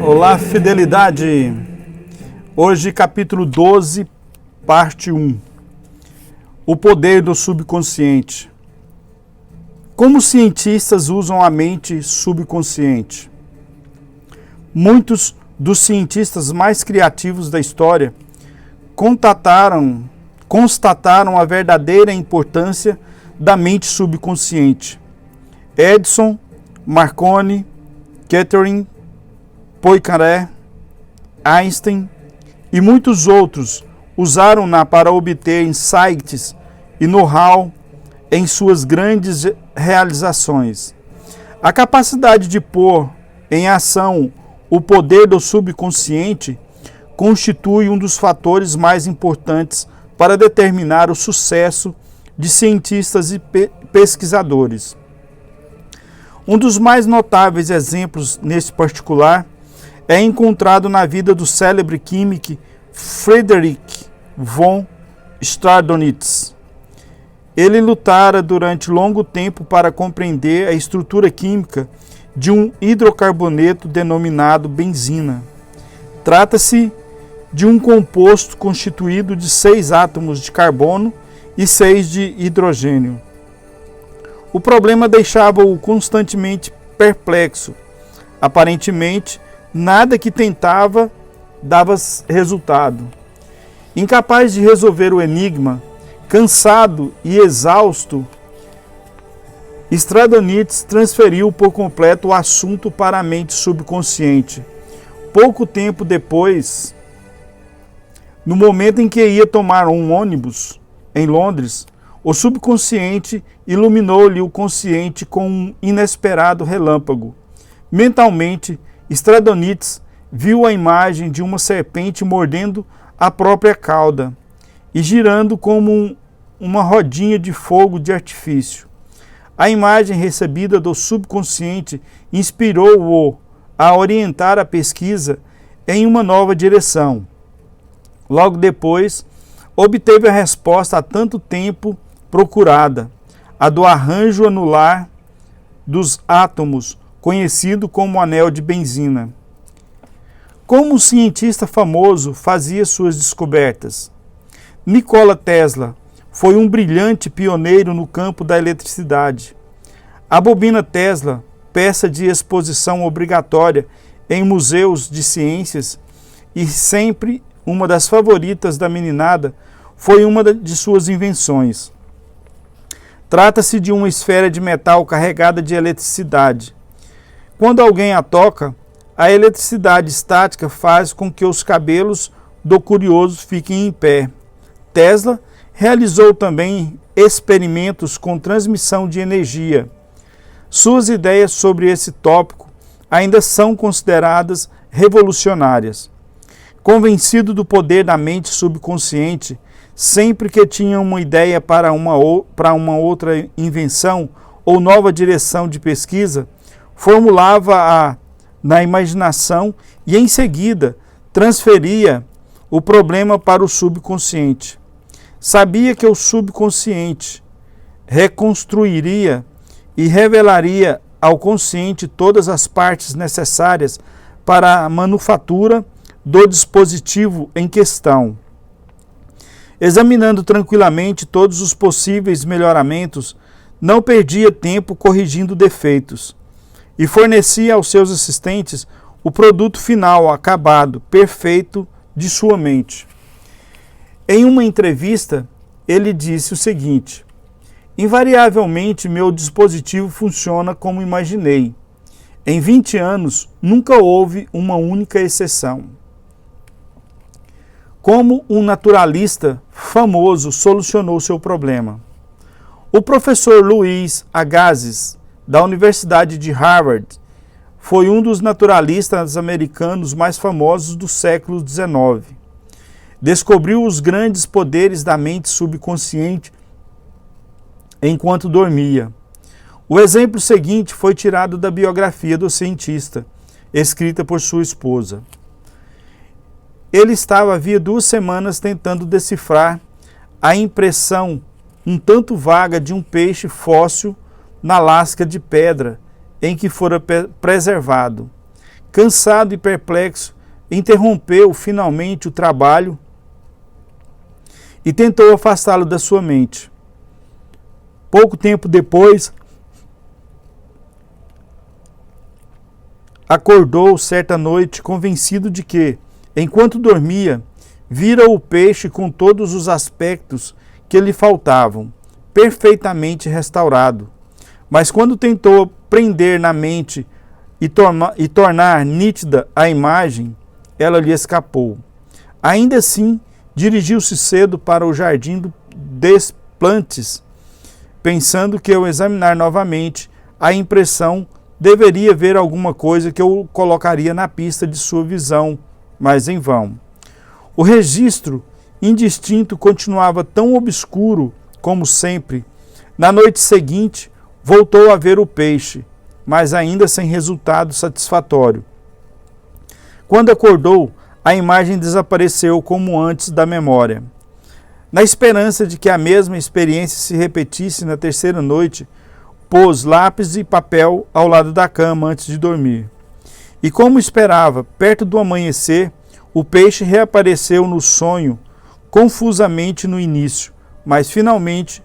Olá, fidelidade! Hoje, capítulo 12, parte 1. O poder do subconsciente. Como os cientistas usam a mente subconsciente? Muitos dos cientistas mais criativos da história constataram a verdadeira importância da mente subconsciente. Edison, Marconi, Catherine, Poincaré, Einstein e muitos outros usaram-na para obter insights e know-how em suas grandes realizações. A capacidade de pôr em ação o poder do subconsciente constitui um dos fatores mais importantes para determinar o sucesso de cientistas e pesquisadores. Um dos mais notáveis exemplos nesse particular é encontrado na vida do célebre químico Friedrich von Stradonitz. Ele lutara durante longo tempo para compreender a estrutura química de um hidrocarboneto denominado benzina. Trata-se de um composto constituído de 6 átomos de carbono e 6 de hidrogênio. O problema deixava-o constantemente perplexo. Aparentemente, nada que tentava dava resultado. Incapaz de resolver o enigma, cansado e exausto, Stradonitz transferiu por completo o assunto para a mente subconsciente. Pouco tempo depois, no momento em que ia tomar um ônibus em Londres, o subconsciente iluminou-lhe o consciente com um inesperado relâmpago. Mentalmente, Stradonitz viu a imagem de uma serpente mordendo a própria cauda e girando como uma rodinha de fogo de artifício. A imagem recebida do subconsciente inspirou-o a orientar a pesquisa em uma nova direção. Logo depois, obteve a resposta há tanto tempo procurada, a do arranjo anular dos átomos, conhecido como anel de benzina. Como um cientista famoso fazia suas descobertas? Nikola Tesla foi um brilhante pioneiro no campo da eletricidade. A bobina Tesla, peça de exposição obrigatória em museus de ciências e sempre uma das favoritas da meninada, foi uma de suas invenções. Trata-se de uma esfera de metal carregada de eletricidade. Quando alguém a toca, a eletricidade estática faz com que os cabelos do curioso fiquem em pé. Tesla realizou também experimentos com transmissão de energia. Suas ideias sobre esse tópico ainda são consideradas revolucionárias. Convencido do poder da mente subconsciente, sempre que tinha uma ideia para uma outra invenção ou nova direção de pesquisa, formulava-a na imaginação e, em seguida, transferia o problema para o subconsciente. Sabia que o subconsciente reconstruiria e revelaria ao consciente todas as partes necessárias para a manufatura do dispositivo em questão. Examinando tranquilamente todos os possíveis melhoramentos, não perdia tempo corrigindo defeitos e fornecia aos seus assistentes o produto final, acabado, perfeito, de sua mente. Em uma entrevista, ele disse o seguinte: invariavelmente meu dispositivo funciona como imaginei. Em 20 anos, nunca houve uma única exceção. Como um naturalista famoso solucionou seu problema? O professor Louis Agassiz, da Universidade de Harvard, foi um dos naturalistas americanos mais famosos do século XIX. Descobriu os grandes poderes da mente subconsciente enquanto dormia. O exemplo seguinte foi tirado da biografia do cientista, escrita por sua esposa. Ele estava havia 2 semanas tentando decifrar a impressão um tanto vaga de um peixe fóssil na lasca de pedra em que fora preservado. Cansado e perplexo, interrompeu finalmente o trabalho e tentou afastá-lo da sua mente. Pouco tempo depois, acordou certa noite convencido de que, enquanto dormia, vira o peixe com todos os aspectos que lhe faltavam, perfeitamente restaurado. Mas quando tentou prender na mente e tornar nítida a imagem, ela lhe escapou. Ainda assim, dirigiu-se cedo para o jardim do Desplantes, pensando que ao examinar novamente a impressão deveria ver alguma coisa que o colocaria na pista de sua visão, mas em vão. O registro indistinto continuava tão obscuro como sempre. Na noite seguinte, voltou a ver o peixe, mas ainda sem resultado satisfatório. Quando acordou, a imagem desapareceu como antes da memória. Na esperança de que a mesma experiência se repetisse na terceira noite, pôs lápis e papel ao lado da cama antes de dormir. E como esperava, perto do amanhecer, o peixe reapareceu no sonho, confusamente no início, mas finalmente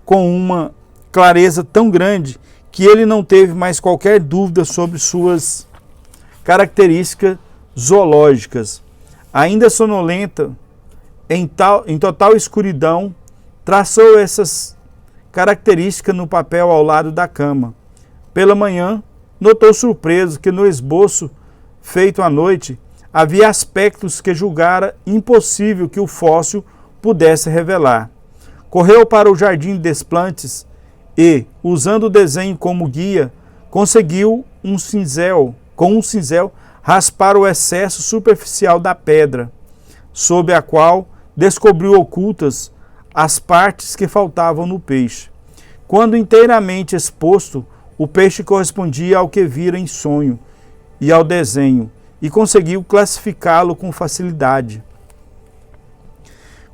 com uma clareza tão grande que ele não teve mais qualquer dúvida sobre suas características zoológicas. Ainda sonolenta, em total escuridão, traçou essas características no papel ao lado da cama. Pela manhã, notou surpreso que no esboço feito à noite havia aspectos que julgara impossível que o fóssil pudesse revelar. Correu para o Jardim de Desplantes e, usando o desenho como guia, conseguiu com um cinzel raspar o excesso superficial da pedra, sob a qual descobriu ocultas as partes que faltavam no peixe. Quando inteiramente exposto, o peixe correspondia ao que vira em sonho e ao desenho, e conseguiu classificá-lo com facilidade.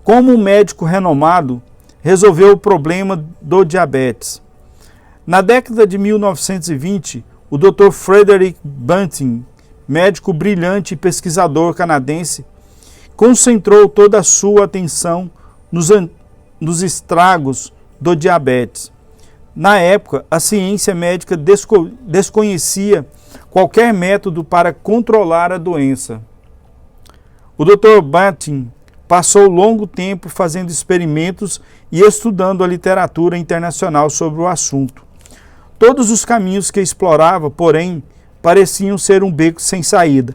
Como um médico renomado, resolveu o problema do diabetes. Na década de 1920, o Dr. Frederick Banting, médico brilhante e pesquisador canadense, concentrou toda a sua atenção nos estragos do diabetes. Na época, a ciência médica desconhecia qualquer método para controlar a doença. O Dr. Banting passou longo tempo fazendo experimentos e estudando a literatura internacional sobre o assunto. Todos os caminhos que explorava, porém, pareciam ser um beco sem saída.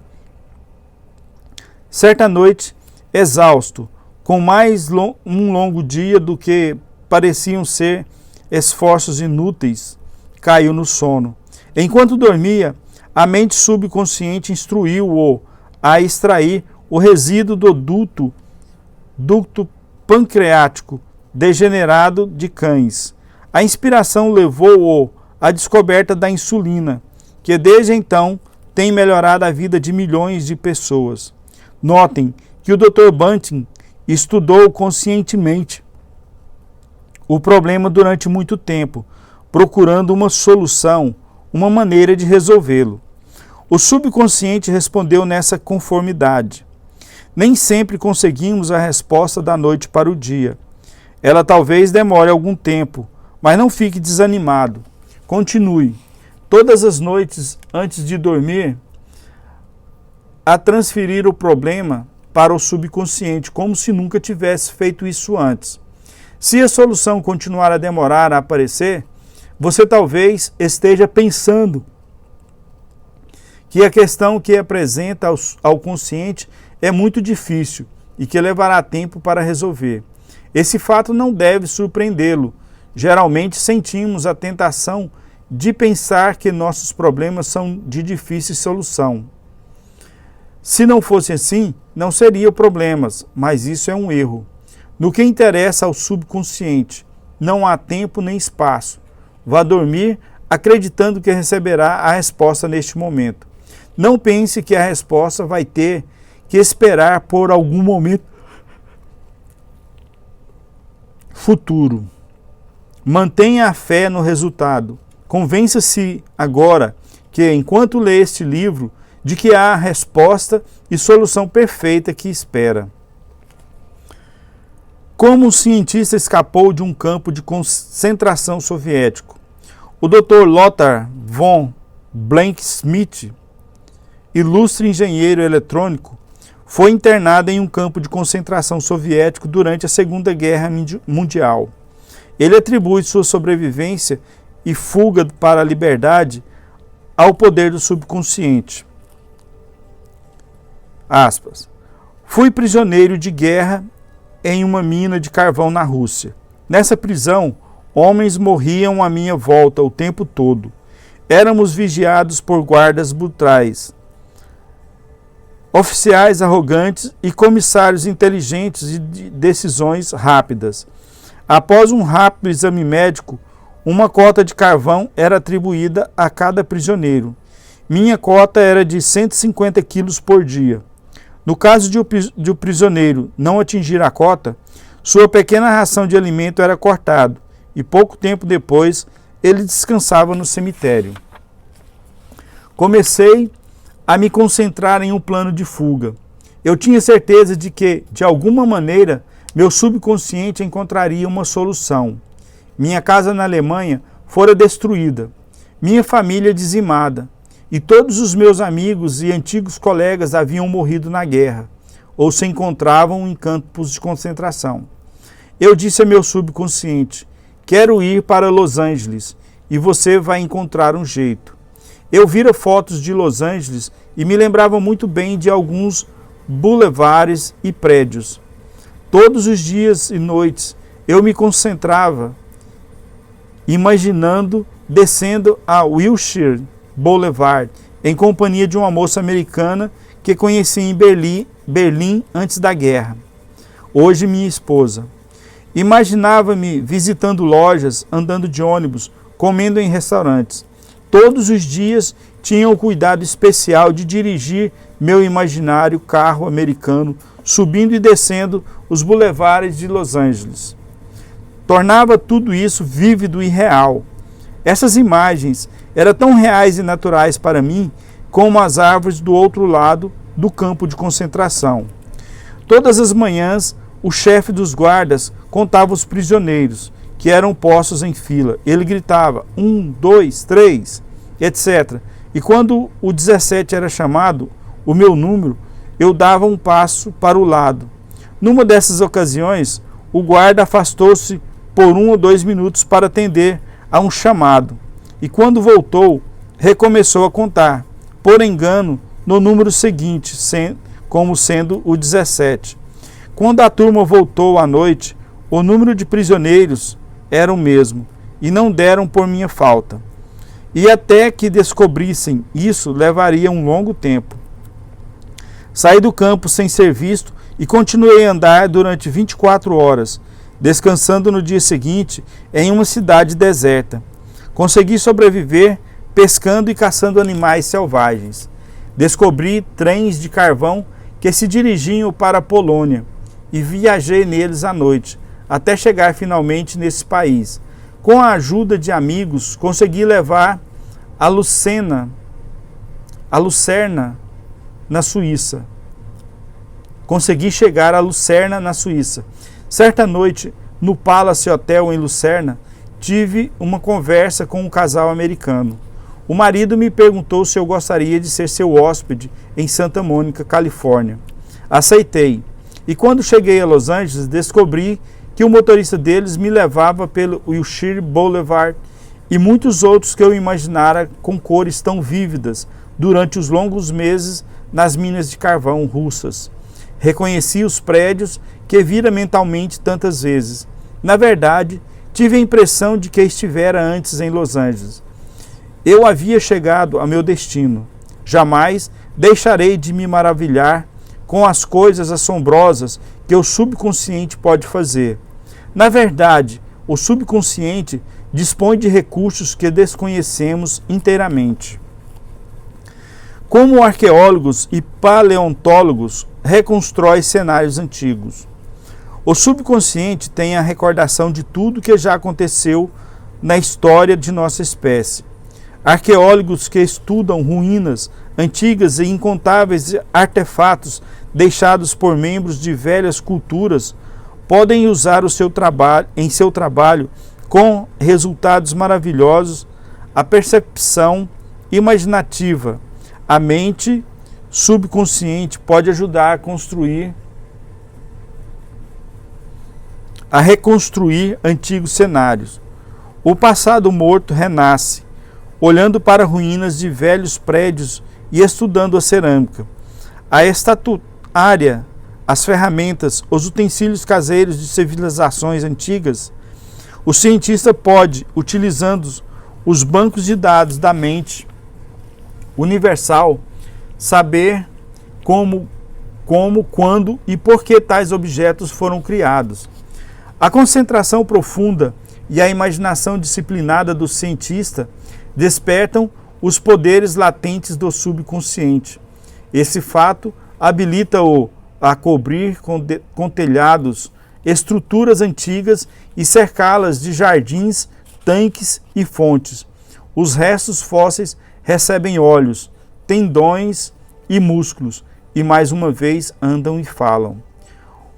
Certa noite, exausto, com mais um longo dia do que pareciam ser esforços inúteis, caiu no sono. Enquanto dormia, a mente subconsciente instruiu-o a extrair o resíduo do ducto pancreático degenerado de cães. A inspiração levou-o à descoberta da insulina, que desde então tem melhorado a vida de milhões de pessoas. Notem que o Dr. Banting estudou conscientemente o problema durante muito tempo, procurando uma solução, uma maneira de resolvê-lo. O subconsciente respondeu nessa conformidade. Nem sempre conseguimos a resposta da noite para o dia. Ela talvez demore algum tempo, mas não fique desanimado. Continue, todas as noites antes de dormir, a transferir o problema para o subconsciente, como se nunca tivesse feito isso antes. Se a solução continuar a demorar a aparecer, você talvez esteja pensando que a questão que apresenta ao consciente é muito difícil e que levará tempo para resolver. Esse fato não deve surpreendê-lo. Geralmente sentimos a tentação de pensar que nossos problemas são de difícil solução. Se não fosse assim, não seriam problemas, mas isso é um erro. No que interessa ao subconsciente, não há tempo nem espaço. Vá dormir acreditando que receberá a resposta neste momento. Não pense que a resposta vai ter que esperar por algum momento futuro. Mantenha a fé no resultado. Convença-se agora que, enquanto lê este livro, de que há a resposta e solução perfeita que espera. Como um cientista escapou de um campo de concentração soviético? O Dr. Lothar von Blank-Schmidt, ilustre engenheiro eletrônico, foi internado em um campo de concentração soviético durante a Segunda Guerra Mundial. Ele atribui sua sobrevivência e fuga para a liberdade ao poder do subconsciente. Aspas. Fui prisioneiro de guerra em uma mina de carvão na Rússia. Nessa prisão, homens morriam à minha volta o tempo todo. Éramos vigiados por guardas brutais, oficiais arrogantes e comissários inteligentes e de decisões rápidas. Após um rápido exame médico, uma cota de carvão era atribuída a cada prisioneiro. Minha cota era de 150 quilos por dia. No caso de o prisioneiro não atingir a cota, sua pequena ração de alimento era cortada e pouco tempo depois ele descansava no cemitério. Comecei a me concentrar em um plano de fuga. Eu tinha certeza de que, de alguma maneira, meu subconsciente encontraria uma solução. Minha casa na Alemanha fora destruída, minha família dizimada, e todos os meus amigos e antigos colegas haviam morrido na guerra, ou se encontravam em campos de concentração. Eu disse a meu subconsciente, quero ir para Los Angeles, e você vai encontrar um jeito. Eu vira fotos de Los Angeles e me lembrava muito bem de alguns bulevares e prédios. Todos os dias e noites eu me concentrava, imaginando descendo a Wilshire Boulevard, em companhia de uma moça americana que conheci em Berlim antes da guerra. Hoje minha esposa. Imaginava-me visitando lojas, andando de ônibus, comendo em restaurantes. Todos os dias tinha o cuidado especial de dirigir meu imaginário carro americano, subindo e descendo os bulevares de Los Angeles. Tornava tudo isso vívido e real. Essas imagens eram tão reais e naturais para mim como as árvores do outro lado do campo de concentração. Todas as manhãs, o chefe dos guardas contava os prisioneiros que eram postos em fila. Ele gritava 1, 2, 3, etc. E quando o 17 era chamado, o meu número, eu dava um passo para o lado. Numa dessas ocasiões, o guarda afastou-se por 1 ou 2 minutos para atender a um chamado. E quando voltou, recomeçou a contar, por engano, no número seguinte, como sendo o 17. Quando a turma voltou à noite, o número de prisioneiros era o mesmo, e não deram por minha falta. E até que descobrissem isso, levaria um longo tempo. Saí do campo sem ser visto e continuei a andar durante 24 horas, descansando no dia seguinte em uma cidade deserta. Consegui sobreviver pescando e caçando animais selvagens. Descobri trens de carvão que se dirigiam para a Polônia e viajei neles à noite, até chegar finalmente nesse país. Com a ajuda de amigos, consegui levar a Lucerna, na Suíça. Consegui chegar a Lucerna, na Suíça. Certa noite, no Palace Hotel em Lucerna, tive uma conversa com um casal americano. O marido me perguntou se eu gostaria de ser seu hóspede em Santa Mônica, Califórnia. Aceitei. E quando cheguei a Los Angeles, descobri que o motorista deles me levava pelo Wilshire Boulevard e muitos outros que eu imaginara com cores tão vívidas durante os longos meses nas minas de carvão russas. Reconheci os prédios que vira mentalmente tantas vezes. Na verdade, tive a impressão de que estivera antes em Los Angeles. Eu havia chegado a meu destino. Jamais deixarei de me maravilhar com as coisas assombrosas que o subconsciente pode fazer. Na verdade, o subconsciente dispõe de recursos que desconhecemos inteiramente. Como arqueólogos e paleontólogos reconstrói cenários antigos. O subconsciente tem a recordação de tudo que já aconteceu na história de nossa espécie. Arqueólogos que estudam ruínas antigas e incontáveis artefatos deixados por membros de velhas culturas podem usar em seu trabalho com resultados maravilhosos a percepção imaginativa. A mente subconsciente pode ajudar a reconstruir antigos cenários. O passado morto renasce, olhando para ruínas de velhos prédios e estudando a cerâmica, a estatuária, as ferramentas, os utensílios caseiros de civilizações antigas. O cientista pode, utilizando os bancos de dados da mente universal, saber como, quando e por que tais objetos foram criados. A concentração profunda e a imaginação disciplinada do cientista despertam os poderes latentes do subconsciente. Esse fato habilita-o a cobrir com telhados estruturas antigas e cercá-las de jardins, tanques e fontes. Os restos fósseis recebem olhos, tendões e músculos, e mais uma vez andam e falam.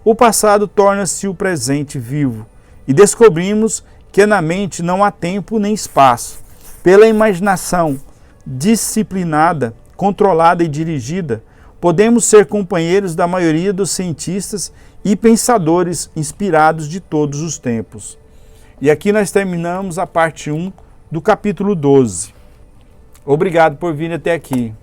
O passado torna-se o presente vivo, e descobrimos que na mente não há tempo nem espaço. Pela imaginação disciplinada, controlada e dirigida, podemos ser companheiros da maioria dos cientistas e pensadores inspirados de todos os tempos. E aqui nós terminamos a parte 1 do capítulo 12. Obrigado por vir até aqui.